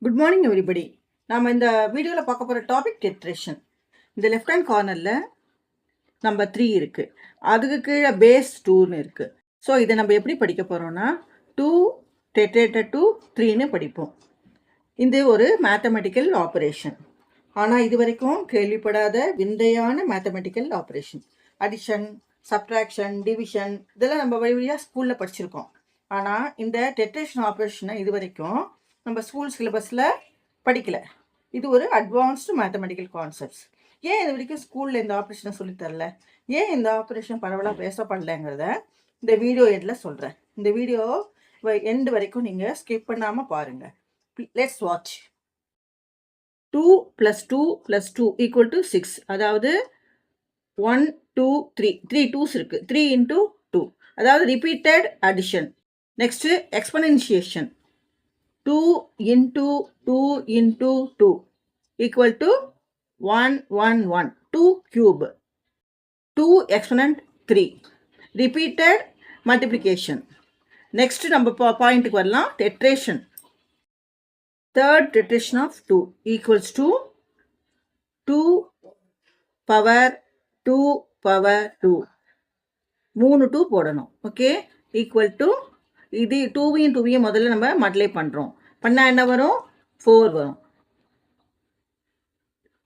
Good morning everybody. நாம் இந்த வீடியோவில் பார்க்க போகிற டாபிக் டெட்ரேஷன். இந்த லெஃப்ட் ஹேண்ட் கார்னரில் நம்பர் 3 இருக்குது, அதுக்கு கீழே பேஸ் 2ன்னு இருக்குது. ஸோ இதை நம்ம எப்படி படிக்க போகிறோம்னா 2 டெட்ரேட்டட் டு 3ன்னு படிப்போம். இது ஒரு மேத்தமெட்டிக்கல் ஆப்ரேஷன். ஆனால் இது வரைக்கும் கேள்விப்படாத விந்தையான mathematical operation. Addition, subtraction, division இதெல்லாம் நம்ம வழியாக ஸ்கூலில் படிச்சிருக்கோம். ஆனால் இந்த டெட்ரேஷன் ஆப்ரேஷனை இது வரைக்கும் நம்ம ஸ்கூல் சிலபஸில் படிக்கலை. இது ஒரு அட்வான்ஸ்டு மேத்தமெட்டிக்கல் கான்செப்ட்ஸ். ஏன் இது வரைக்கும் ஸ்கூலில் இந்த ஆப்ரேஷனை சொல்லித்தரல, ஏன் இந்த ஆப்ரேஷன் பரவலாக பேசப்படலைங்கிறத இந்த வீடியோ எண்டில் சொல்கிறேன். இந்த வீடியோ எண்டு வரைக்கும் நீங்கள் ஸ்கிப் பண்ணாமல் பாருங்கள். Let's watch. 2 + 2 + 2 = 6. அதாவது 1 2 3 3 2s இருக்குது. 3 × 2 அதாவது repeated addition. Next எக்ஸ்பொனென்ஷியேஷன். 2 × 2 × 2 = 1 1 1. 2 cube. 2 exponent 3. Repeated multiplication. Next நம்ம பாயிண்ட்டுக்கு வரலாம். டெட்ரேஷன். Third tetration of 2 = 2 power 2 power 2. 3 2 போடணும். ஓகே, ஈக்குவல் டு இது 2வையும் 2வையும் முதல்ல நம்ம மல்டிப்ளை பண்ணுறோம். பண்ணால் என்ன வரும்? 4 வரும்.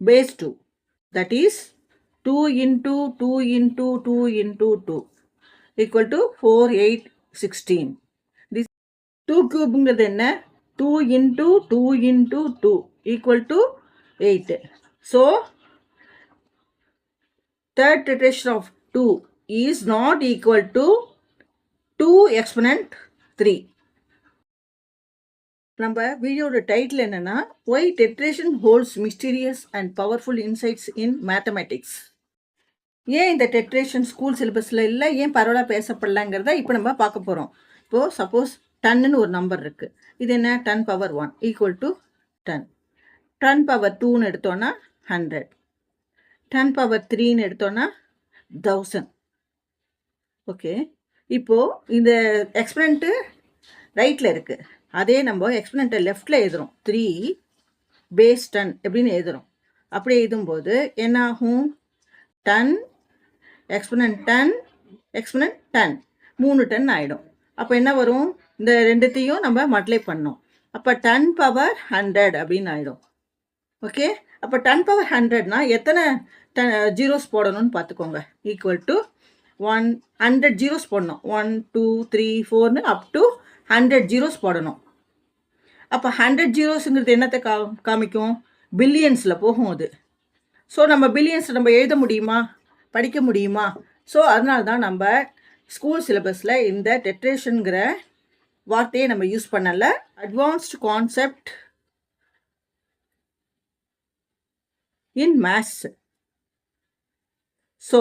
Base 2, that is 2 × 2 × 2 × 2 = 4 8 16. this 2 cube என்ன? 2 × 2 × 2 = 8. So third iteration of 2 is not equal to 2 exponent 3. நம்ம வீடியோட டைட்டில் என்னன்னா why tetration holds mysterious and powerful insights in mathematics. ஏன் இந்த டெட்ரேஷன் ஸ்கூல் சிலபஸில் இல்லை, ஏன் பரவலாக பேசப்படலாங்கிறத இப்போ நம்ம பார்க்க போகிறோம். இப்போது சப்போஸ் 10ன்னு ஒரு நம்பர் இருக்குது. இது என்ன? 10^1 = 10. 10^2ன்னு எடுத்தோன்னா 100. 10^3ன்னு எடுத்தோன்னா 1000. ஓகே, இப்போது இந்த எக்ஸ்பனண்ட்டு ரைட்டில் இருக்குது, அதே நம்ம எக்ஸ்பனண்ட்டை லெஃப்டில் எழுதுகிறோம். 3 பேஸ் 10 எப்படின்னு எழுதுகிறோம். அப்படி எழுதும்போது என்ன ஆகும்? 10 எக்ஸ்பனண்ட் 10 எக்ஸ்பனண்ட் 10 3 10 ஆகிடும். அப்போ என்ன வரும்? இந்த ரெண்டுத்தையும் நம்ம மல்டிப்ளை பண்ணோம். அப்போ 10^100 அப்படின்னு ஆகிடும். ஓகே, அப்போ 10^100னா எத்தனை ஜீரோஸ் போடணும்னு பார்த்துக்கோங்க. ஈக்குவல் டு 100 ஜீரோஸ் போடணும். 1 2 3 4ன்னு அப் டு 100 ஜீரோஸ் போடணும். அப்போ 100 ஜீரோஸுங்கிறது என்னத்தை காமிக்கும்? பில்லியன்ஸில் போகும் அது. ஸோ நம்ம பில்லியன்ஸில் நம்ம எழுத முடியுமா, படிக்க முடியுமா? ஸோ அதனால தான் நம்ம ஸ்கூல் சிலபஸில் இந்த டெட்ரேஷனுங்கிற வார்த்தையை நம்ம யூஸ் பண்ணலை. Advanced concept in maths. So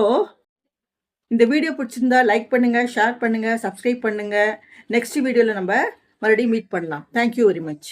இந்த வீடியோ பிடிச்சிருந்தா லைக் பண்ணுங்கள், ஷேர் பண்ணுங்கள், சப்ஸ்கிரைப் பண்ணுங்கள். நெக்ஸ்ட் வீடியோவில் நம்ம மறுபடியும் மீட் பண்ணலாம். Thank you very much.